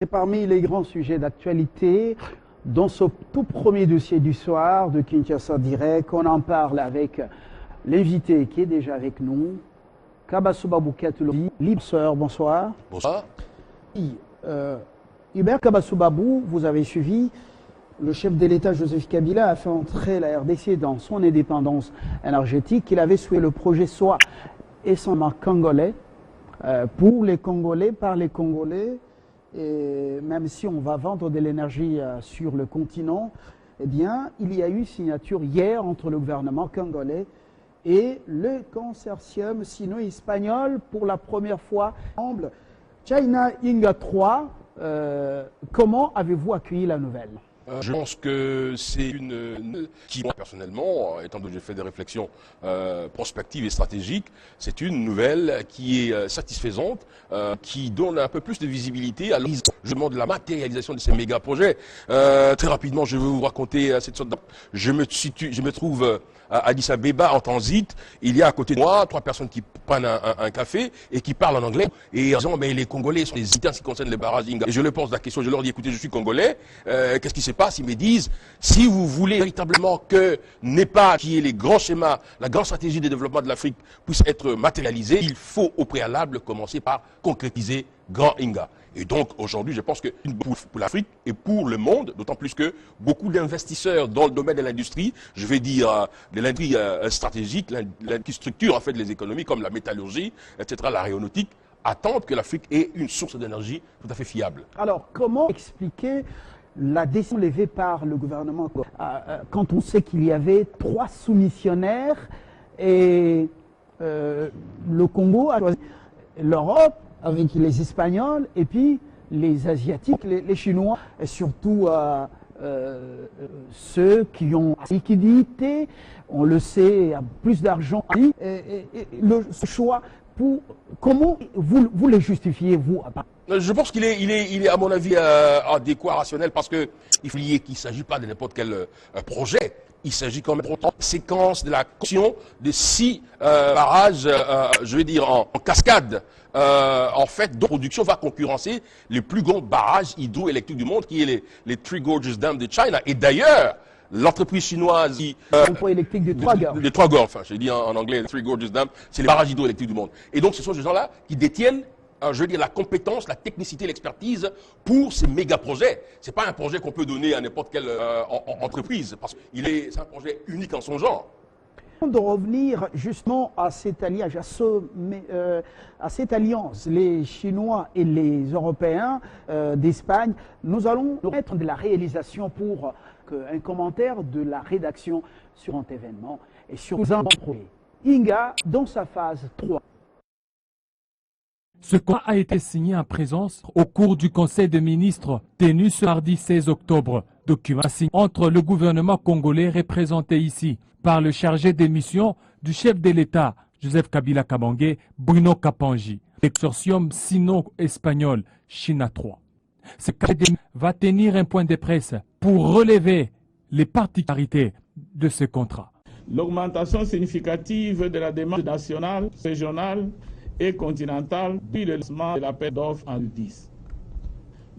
Et parmi les grands sujets d'actualité, dans ce tout premier dossier du soir de Kinshasa Direct, on en parle avec l'invité qui est déjà avec nous, Kabasouba Bouketlodi, Lipseur, bonsoir. Bonsoir. Hubert Kabasouba-Bou, vous avez suivi, le chef de l'État Joseph Kabila a fait entrer la RDC dans son indépendance énergétique. Il avait souhaité le projet soit essentiellement congolais, pour les Congolais, par les Congolais. Et même si on va vendre de l'énergie sur le continent, eh bien, il y a eu signature hier entre le gouvernement congolais et le consortium sino-espagnol pour la première fois. China Inga 3, comment avez-vous accueilli la nouvelle ? Je pense que c'est une qui, moi, personnellement, étant donné que j'ai fait des réflexions prospectives et stratégiques, c'est une nouvelle qui est satisfaisante, qui donne un peu plus de visibilité à je demande la matérialisation de ces méga projets. Très rapidement, je vais vous raconter cette sorte de... Je me trouve à Addis Abeba en transit. Il y a à côté de moi 3 personnes qui prennent un café et qui parlent en anglais et en disant mais les Congolais sont des hésitants en ce qui concerne les barrages Inga. Et je leur pose la question, je leur dis écoutez, je suis Congolais, qu'est-ce qui se passe? Ils me disent si vous voulez véritablement que NEPA, qui est les grands schémas, la grande stratégie de développement de l'Afrique puisse être matérialisée, il faut au préalable commencer par concrétiser Grand Inga. Et donc aujourd'hui, je pense que pour l'Afrique et pour le monde, d'autant plus que beaucoup d'investisseurs dans le domaine de l'industrie, je vais dire de l'industrie stratégique, qui structure en fait les économies comme la métallurgie, etc., l'aéronautique, attendent que l'Afrique ait une source d'énergie tout à fait fiable. Alors comment expliquer la décision levée par le gouvernement quand on sait qu'il y avait 3 soumissionnaires et le Congo a choisi l'Europe avec les Espagnols et puis les Asiatiques, les Chinois, et surtout ceux qui ont liquidité, on le sait, plus d'argent. Ce choix, comment vous le justifiez, vous? Je pense qu'il est à mon avis adéquat, rationnel, parce que il faut lier qu'il ne s'agit pas de n'importe quel projet. Il s'agit quand même de la séquence de la construction de 6 barrages, je vais dire en cascade. En fait, dont la production va concurrencer les plus grands barrages hydroélectriques du monde, qui est les Three Gorges Dam de China. Et d'ailleurs, l'entreprise chinoise électrique de Trois-Gorges. Les Trois-Gorges, enfin, j'ai dit en anglais, les Three Gorges Dam, c'est les barrages hydroélectriques du monde. Et donc, ce sont ces gens-là qui détiennent, je veux dire, la compétence, la technicité, l'expertise pour ces méga projets. C'est pas un projet qu'on peut donner à n'importe quelle entreprise, parce que c'est un projet unique en son genre. De revenir justement à cette alliage, à cette alliance, les Chinois et les Européens d'Espagne, nous allons nous mettre de la réalisation pour un commentaire de la rédaction sur un événement et sur un projet. Inga, dans sa phase 3. Ce contrat a été signé en présence au cours du Conseil des ministres tenu ce mardi 16 octobre. Document signé entre le gouvernement congolais représenté ici par le chargé des missions du chef de l'État, Joseph Kabila Kabange, Bruno Kapangi, l'exorcium sino-espagnol China 3. Ce cadre va tenir un point de presse pour relever les particularités de ce contrat. L'augmentation significative de la demande nationale, régionale et continentale, puis le lancement de l'appel d'offres en 2010.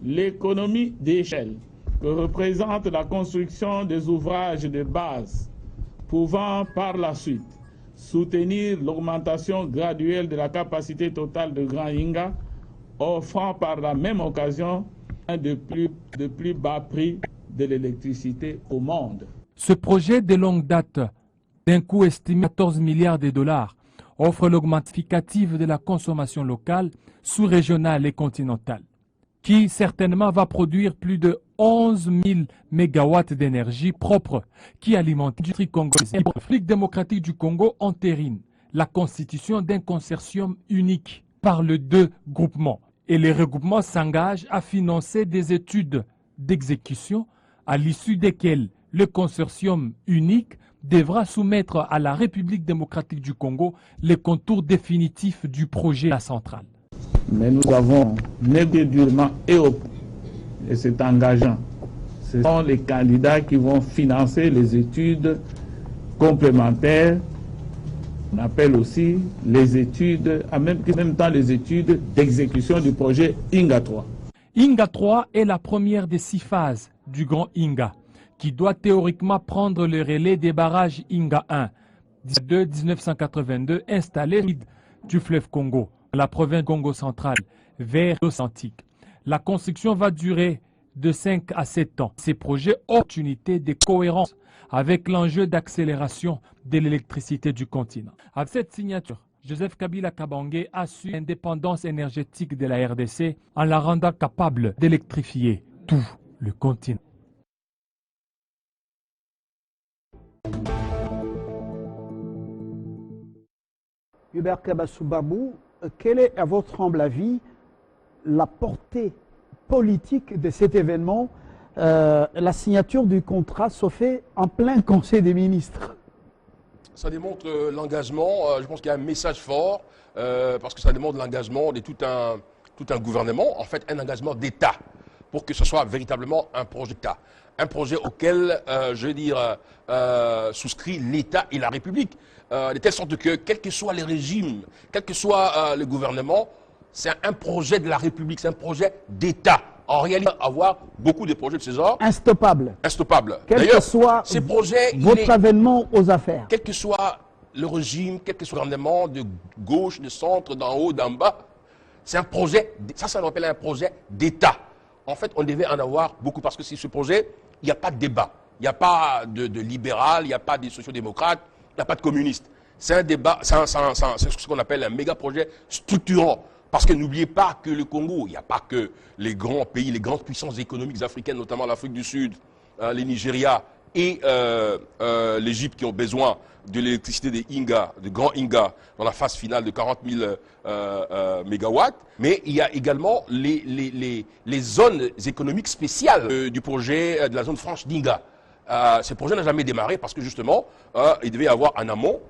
L'économie d'échelle que représente la construction des ouvrages de base pouvant par la suite soutenir l'augmentation graduelle de la capacité totale de Grand Inga, offrant par la même occasion un de plus bas prix de l'électricité au monde. Ce projet de longue date, d'un coût estimé à 14 milliards de dollars, offre l'augmentation significative de la consommation locale, sous-régionale et continentale, qui certainement va produire plus de 11 000 mégawatts d'énergie propre qui alimente l'industrie congolaise. La République démocratique du Congo entérine la constitution d'un consortium unique par les 2 groupements. Et les regroupements s'engagent à financer des études d'exécution à l'issue desquelles le consortium unique devra soumettre à la République démocratique du Congo les contours définitifs du projet La Centrale. Mais nous avons négocié durement et c'est engageant. Ce sont les candidats qui vont financer les études complémentaires. On appelle aussi les études, en même temps les études d'exécution du projet Inga 3. Inga 3 est la première des 6 phases du Grand Inga, qui doit théoriquement prendre le relais des barrages Inga 1, 1982, installés du fleuve Congo, la province Congo centrale, vers l'Atlantique. La construction va durer de 5 à 7 ans. Ces projets ont opportunité de cohérence avec l'enjeu d'accélération de l'électricité du continent. Avec cette signature, Joseph Kabila Kabange assure l'indépendance énergétique de la RDC en la rendant capable d'électrifier tout le continent. Hubert Kabassou Babou, quelle est, à votre humble avis, la portée politique de cet événement? La signature du contrat se fait en plein Conseil des ministres. Ça démontre l'engagement, je pense qu'il y a un message fort, parce que ça démontre l'engagement de tout un gouvernement, en fait un engagement d'État, pour que ce soit véritablement un projet d'État. Un projet auquel, je veux dire, souscrit l'État et la République, de telle sorte que, quels que soient les régimes, quel que soit le gouvernement, c'est un projet de la République, c'est un projet d'État. En réalité, avoir beaucoup de projets de ce genre. Instoppable. Instoppable. Quel que soit ces projets, votre avènement aux affaires. Quel que soit le régime, quel que soit le gouvernement, de gauche, de centre, d'en haut, d'en bas, c'est un projet, ça nous appelle un projet d'État. En fait, on devait en avoir beaucoup parce que c'est ce projet, il n'y a pas de débat. Il n'y a pas de libéral, il n'y a pas de sociodémocrate, il n'y a pas de communiste. C'est un débat, c'est ce qu'on appelle un méga projet structurant. Parce que n'oubliez pas que le Congo, il n'y a pas que les grands pays, les grandes puissances économiques africaines, notamment l'Afrique du Sud, les Nigeria et l'Égypte qui ont besoin de l'électricité des Inga, de grands Inga, dans la phase finale de 40 000 mégawatts. Mais il y a également les zones économiques spéciales du projet de la zone franche d'Inga. Ce projet n'a jamais démarré parce que justement, il devait y avoir en amont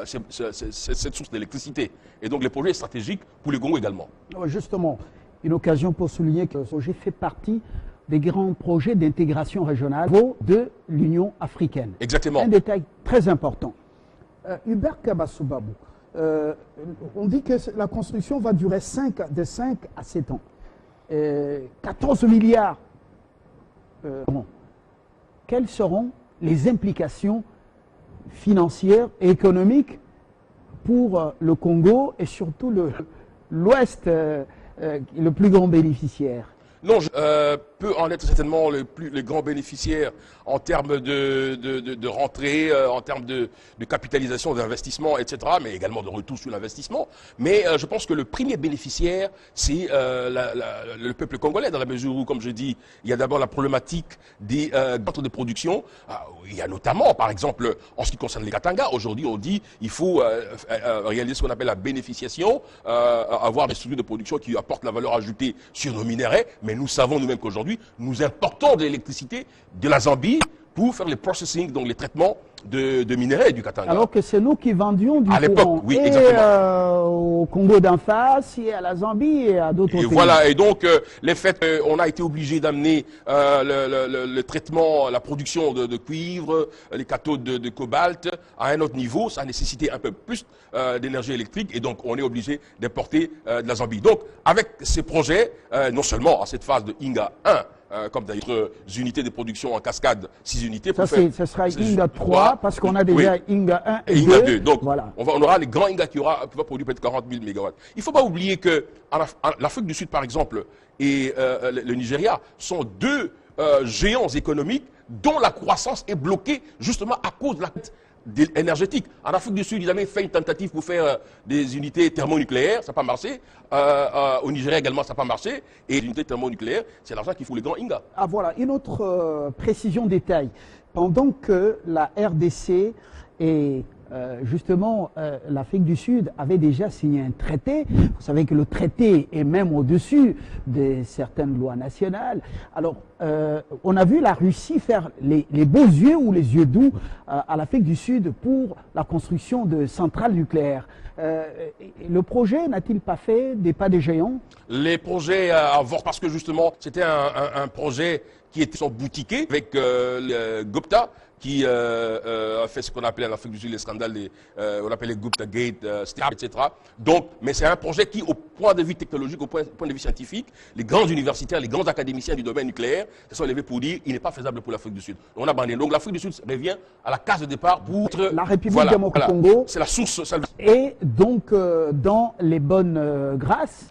cette source d'électricité. Et donc, le projet est stratégique pour le Congo également. Justement, une occasion pour souligner que ce projet fait partie des grands projets d'intégration régionale de l'Union africaine. Exactement. Un détail très important. Hubert Kabassou Babou, on dit que la construction va durer de 5 à 7 ans. 14 milliards. Quelles seront les implications financières et économiques pour le Congo et surtout l'Ouest, le plus grand bénéficiaire? Non, peut en être certainement le grand bénéficiaire en termes de rentrée, en termes de capitalisation, d'investissement, etc., mais également de retour sur l'investissement. Mais je pense que le premier bénéficiaire, c'est le peuple congolais, dans la mesure où, comme je dis, il y a d'abord la problématique des centres de production. Il y a notamment, par exemple, en ce qui concerne les Katanga, aujourd'hui on dit il faut réaliser ce qu'on appelle la bénéficiation, avoir des structures de production qui apportent la valeur ajoutée sur nos minéraux, mais nous savons nous-mêmes qu'aujourd'hui, nous importons de l'électricité de la Zambie pour faire les processing, donc les traitements de minerais du Katanga. Alors que c'est nous qui vendions du à l'époque, oui, exactement. Au Congo d'en face, et à la Zambie et à d'autres pays. Voilà, et donc les faits, on a été obligé d'amener le traitement, la production de cuivre, les cathodes de cobalt à un autre niveau. Ça a nécessité un peu plus d'énergie électrique et donc on est obligé d'importer de la Zambie. Donc avec ces projets, non seulement à cette phase de Inga 1, comme d'ailleurs unités de production en cascade, 6 unités. Ça, ça sera Inga 3, parce qu'on a déjà Inga 1 et 2. Inga 2. Donc, voilà. on aura les grands Inga qui va produire peut-être 40 000 mégawatts. Il ne faut pas oublier que l'Afrique du Sud, par exemple, et le Nigeria sont deux géants économiques dont la croissance est bloquée justement à cause de la énergétique. En Afrique du Sud, ils avaient fait une tentative pour faire des unités thermonucléaires, ça n'a pas marché. Au Nigeria également, ça n'a pas marché. Et les unités thermonucléaires, c'est l'argent qu'il faut les grands Inga. Ah voilà, une autre précision détail. Pendant que la RDC et justement l'Afrique du Sud avait déjà signé un traité, vous savez que le traité est même au-dessus de certaines lois nationales. Alors, on a vu la Russie faire les beaux yeux ou les yeux doux à l'Afrique du Sud pour la construction de centrales nucléaires. Le projet n'a-t-il pas fait des pas de géants? Les projets parce que justement, c'était un projet qui était boutiqué avec le Gupta, qui a fait ce qu'on appelait en Afrique du Sud les scandales, on appelle les Gupta Gate, etc. Donc, mais c'est un projet qui, au point de vue technologique, au point de vue scientifique, les grands universitaires, les grands académiciens du domaine nucléaire se sont levés pour dire qu'il n'est pas faisable pour l'Afrique du Sud. On a abandonné. Donc l'Afrique du Sud revient à la case de départ pour la République démocratique du Congo. C'est la source. Et donc dans les bonnes grâces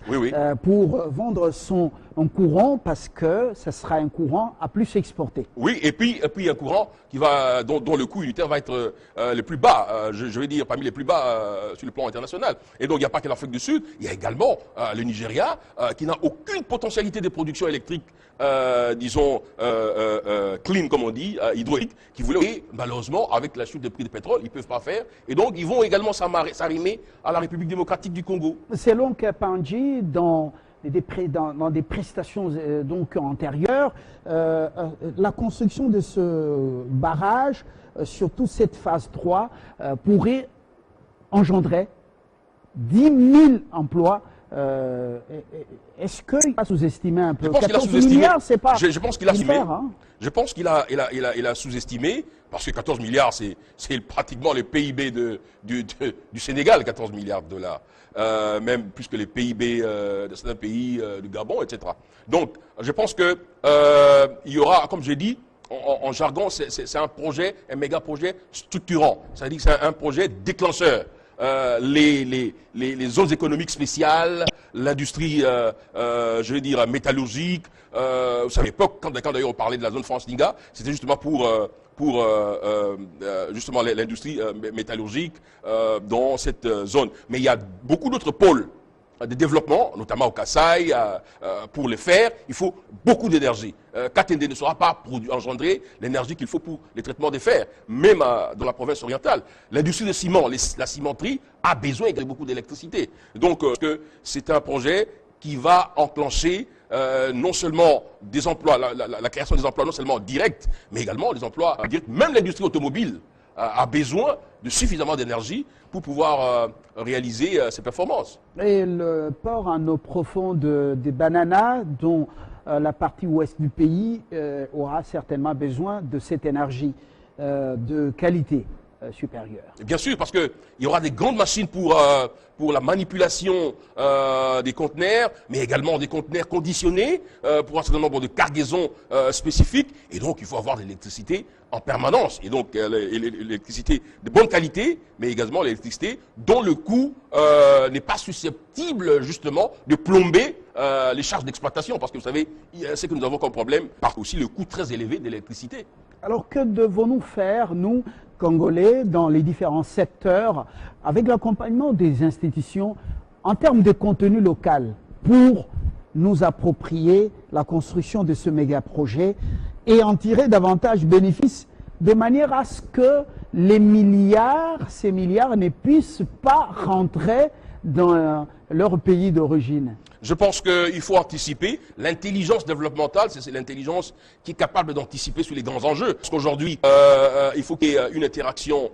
pour vendre son courant parce que ce sera un courant à plus exporter. Oui, et puis un courant qui va, dont le coût unitaire va être le plus bas, je vais dire parmi les plus bas sur le plan international. Et donc il n'y a pas que l'Afrique du Sud, il y a également le Nigeria qui n'a aucune potentialité de production électrique, disons clean comme on dit, hydraulique, qui voulait, et malheureusement avec la chute des prix du pétrole, ils ne peuvent pas faire. Et donc ils vont également s'arrimer à la République démocratique du Congo. Selon Kapandji, dans des prestations donc antérieures, la construction de ce barrage sur toute cette phase 3 pourrait engendrer 10 000 emplois. Est-ce qu'il a sous-estimé un peu? 14 milliards, c'est pas. Je pense qu'il a sous-estimé. Hein. Je pense qu'il a sous-estimé, parce que 14 milliards, c'est pratiquement le PIB du Sénégal, 14 milliards de dollars. Même plus que les PIB de certains pays, du Gabon, etc. Donc, je pense que il y aura, comme j'ai dit, en jargon, c'est un projet, un méga projet structurant. C'est-à-dire que c'est un projet déclencheur. Les zones économiques spéciales, l'industrie, je vais dire, métallurgique. Vous savez, à l'époque, quand d'ailleurs on parlait de la zone France-Niga, c'était justement pour justement l'industrie métallurgique dans cette zone. Mais il y a beaucoup d'autres pôles de développement, notamment au Kasaï, pour le faire, il faut beaucoup d'énergie. Katende ne sera pas engendrer l'énergie qu'il faut pour les traitements des fers, même dans la province orientale. L'industrie de ciment, la cimenterie, a besoin de beaucoup d'électricité. Donc, c'est un projet qui va enclencher non seulement des emplois, la création des emplois non seulement directs, mais également des emplois indirects. Même l'industrie automobile a besoin de suffisamment d'énergie pour pouvoir réaliser ses performances. Et le port en eau profonde des Bananas, dont la partie ouest du pays aura certainement besoin de cette énergie de qualité supérieure. Bien sûr, parce qu'il y aura des grandes machines pour la manipulation des conteneurs, mais également des conteneurs conditionnés pour un certain nombre de cargaisons spécifiques. Et donc, il faut avoir de l'électricité en permanence. Et donc, l'électricité de bonne qualité, mais également l'électricité dont le coût n'est pas susceptible, justement, de plomber les charges d'exploitation. Parce que vous savez, c'est que nous avons comme problème, par aussi le coût très élevé de l'électricité. Alors, que devons-nous faire, nous, Congolais, dans les différents secteurs, avec l'accompagnement des institutions, en termes de contenu local, pour nous approprier la construction de ce méga-projet et en tirer davantage bénéfice, de manière à ce que ces milliards ne puissent pas rentrer dans leur pays d'origine? Je pense qu'il faut anticiper. L'intelligence développementale, c'est l'intelligence qui est capable d'anticiper sur les grands enjeux. Parce qu'aujourd'hui, il faut qu'il y ait une interaction,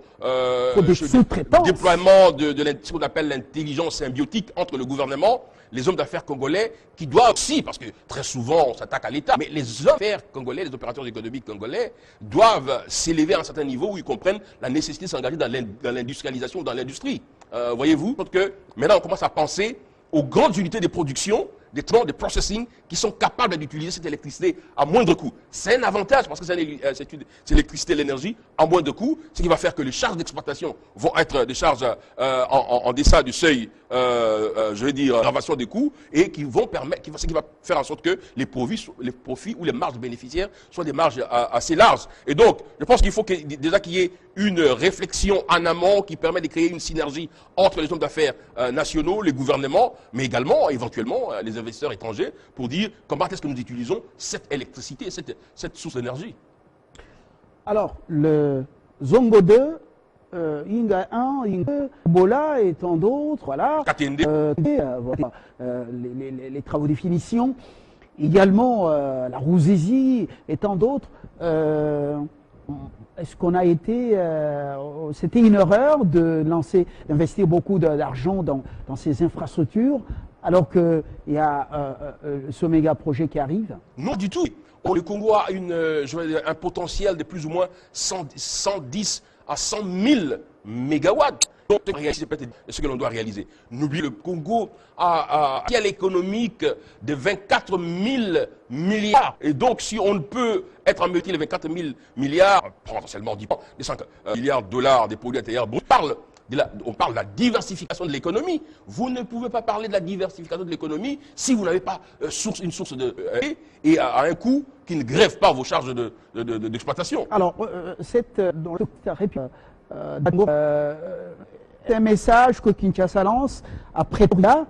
déploiement de ce qu'on appelle l'intelligence symbiotique entre le gouvernement, les hommes d'affaires congolais, qui doivent aussi, parce que très souvent on s'attaque à l'État, mais les hommes d'affaires congolais, les opérateurs économiques congolais, doivent s'élever à un certain niveau où ils comprennent la nécessité de s'engager dans l'industrialisation, dans l'industrie. Voyez-vous, que maintenant on commence à penser aux grandes unités de production, des traitements de processing qui sont capables d'utiliser cette électricité à moindre coût. C'est un avantage parce que c'est l'électricité, l'énergie à moindre coût, ce qui va faire que les charges d'exploitation vont être des charges en deçà du seuil, je vais dire, d'aggravation des coûts et qui vont permettre, ce qui va faire en sorte que les profits ou les marges bénéficiaires soient des marges assez larges. Et donc, je pense qu'il faut déjà qu'il y ait une réflexion en amont qui permet de créer une synergie entre les hommes d'affaires nationaux, les gouvernements, mais également, éventuellement, les investisseurs étrangers pour dire comment est-ce que nous utilisons cette électricité, cette source d'énergie. Alors, le Zongo 2, Inga 1, Inga Bola et tant d'autres, voilà. Les travaux de définition, également la Rouzizi et tant d'autres. Est-ce qu'on a été... c'était une erreur d'investir beaucoup d'argent dans ces infrastructures alors qu'il y a ce méga projet qui arrive? Non, du tout. Le Congo a un potentiel de plus ou moins 110 à 100 000 mégawatts. Donc, c'est peut-être ce que l'on doit réaliser. N'oubliez, le Congo a un économique de 24 000 milliards. Et donc, si on ne peut être en métier les 24 000 milliards, potentiellement 10 des 5 milliards de dollars des produits intérieurs bruts, on parle de la diversification de l'économie. Vous ne pouvez pas parler de la diversification de l'économie si vous n'avez pas une source et à un coût qui ne grève pas vos charges d'exploitation. Alors, dans c'est un message que Kinshasa lance après là.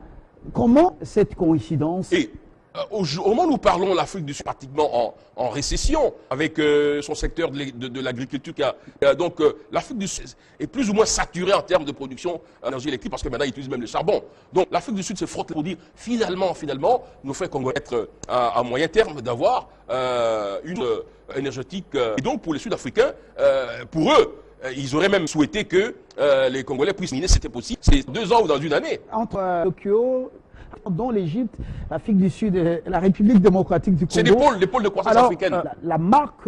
Comment cette coïncidence? Et au moment où nous parlons, l'Afrique du Sud est pratiquement en récession avec son secteur de l'agriculture. Donc l'Afrique du Sud est plus ou moins saturée en termes de production d'énergie électrique parce que maintenant ils utilisent même le charbon. Donc l'Afrique du Sud se frotte pour dire finalement, nous fait qu'on va être à moyen terme d'avoir une énergétique. Et donc pour les Sud-Africains, pour eux, ils auraient même souhaité que les Congolais puissent miner, c'était possible. C'est 2 ans ou dans une année. Entre Tokyo, dont l'Égypte, l'Afrique du Sud et la République démocratique du Congo. C'est des pôles de croissance africaine. La marque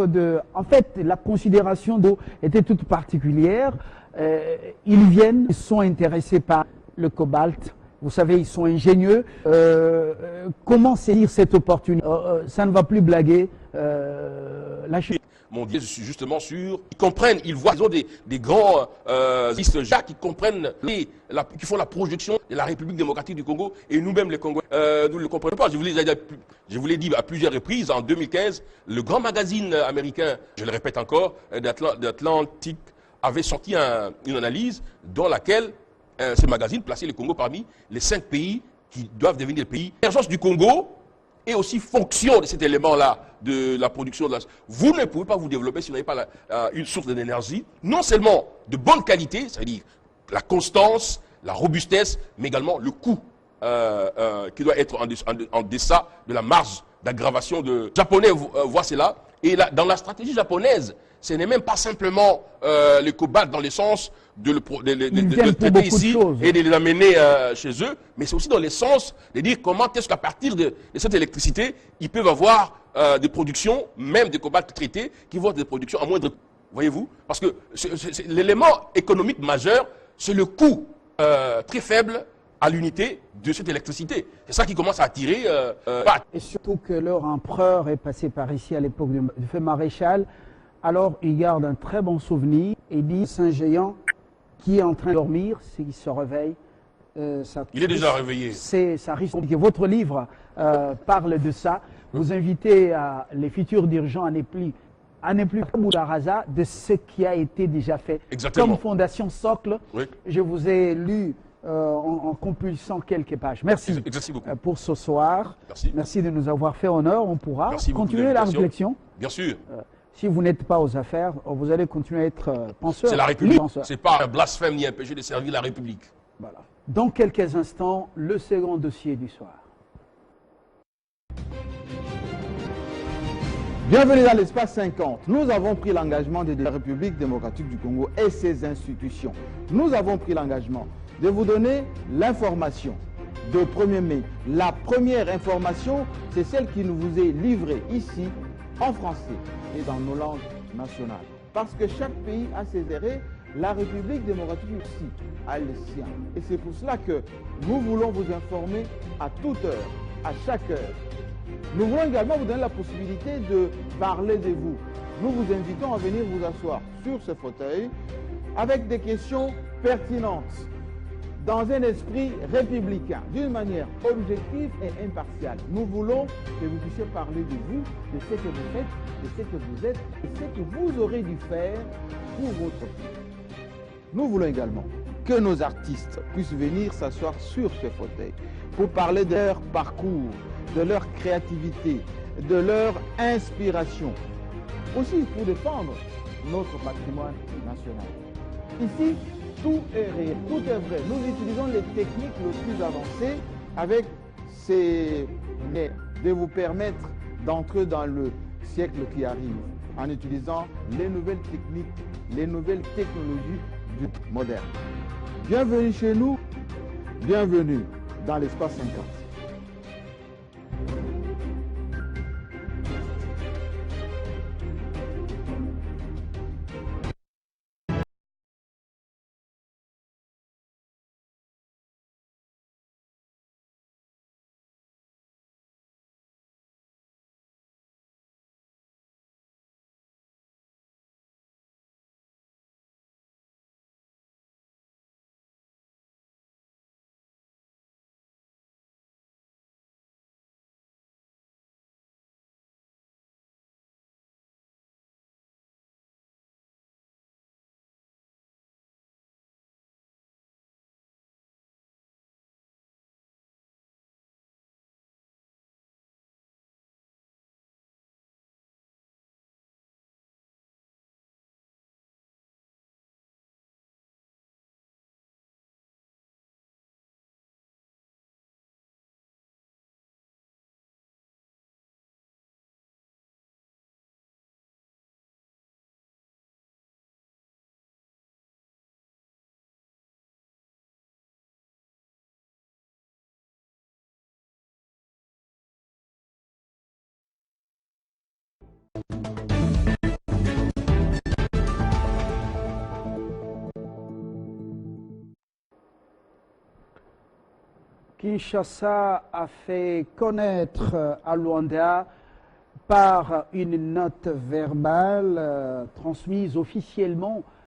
en fait, la considération d'eau était toute particulière. Ils sont intéressés par le cobalt. Vous savez, ils sont ingénieux. Comment saisir cette opportunité? Ça ne va plus blaguer. La Chine. Mon Dieu, je suis justement sûr. Ils comprennent, ils voient, ils ont des grands qui comprennent, qui font la projection de la République démocratique du Congo. Et nous-mêmes, les Congolais, nous ne le comprenons pas. Je vous l'ai dit à plusieurs reprises. En 2015, le grand magazine américain, je le répète encore, d'Atlantic, avait sorti une analyse dans laquelle ce magazine plaçait le Congo parmi les 5 pays qui doivent devenir des pays. L'émergence du Congo et aussi fonction de cet élément-là de la production de la... Vous ne pouvez pas vous développer si vous n'avez pas une source d'énergie, non seulement de bonne qualité, c'est-à-dire la constance, la robustesse, mais également le coût qui doit être en deçà de la marge d'aggravation de... Les Japonais voient cela, et dans la stratégie japonaise, ce n'est même pas simplement le cobalt dans le sens de le traiter ici et de les amener chez eux, mais c'est aussi dans le sens de dire comment est-ce qu'à partir de cette électricité, ils peuvent avoir des productions, même des cobalt traités, qui vont être des productions à moindre coût. Voyez-vous? Parce que l'élément économique majeur, c'est le coût très faible à l'unité de cette électricité. C'est ça qui commence à attirer. Et surtout que leur empereur est passé par ici à l'époque du feu maréchal. Alors, il garde un très bon souvenir et dit Saint-Géant qui est en train de dormir, s'il se réveille. Il est déjà réveillé. Ça risque compliqué. Votre livre parle de ça. Vous invitez les futurs dirigeants à ne plus tabula rasa de ce qui a été déjà fait. Exactement. Comme fondation socle, oui. Je vous ai lu en compulsant quelques pages. Merci beaucoup. Pour ce soir. Merci de nous avoir fait honneur. On pourra continuer la réflexion. Bien sûr. Si vous n'êtes pas aux affaires, vous allez continuer à être penseur. C'est la République. Ce n'est pas un blasphème ni un péché de servir la République. Voilà. Dans quelques instants, le second dossier du soir. Bienvenue dans l'espace 50. Nous avons pris l'engagement de la République démocratique du Congo et ses institutions. Nous avons pris l'engagement de vous donner l'information de 1er mai. La première information, c'est celle qui nous vous est livrée ici, en français et dans nos langues nationales. Parce que chaque pays a ses erreurs, la République démocratique aussi a le sien. Et c'est pour cela que nous voulons vous informer à toute heure, à chaque heure. Nous voulons également vous donner la possibilité de parler de vous. Nous vous invitons à venir vous asseoir sur ce fauteuil avec des questions pertinentes, dans un esprit républicain, d'une manière objective et impartiale. Nous voulons que vous puissiez parler de vous, de ce que vous faites, de ce que vous êtes, de ce que vous aurez dû faire pour votre pays. Nous voulons également que nos artistes puissent venir s'asseoir sur ce fauteuil pour parler de leur parcours, de leur créativité, de leur inspiration. Aussi pour défendre notre patrimoine national. Ici, tout est réel, tout est vrai. Nous utilisons les techniques les plus avancées avec de vous permettre d'entrer dans le siècle qui arrive en utilisant les nouvelles techniques, les nouvelles technologies du moderne. Bienvenue chez nous, bienvenue dans l'espace 50. Kinshasa a fait connaître à Luanda par une note verbale transmise officiellement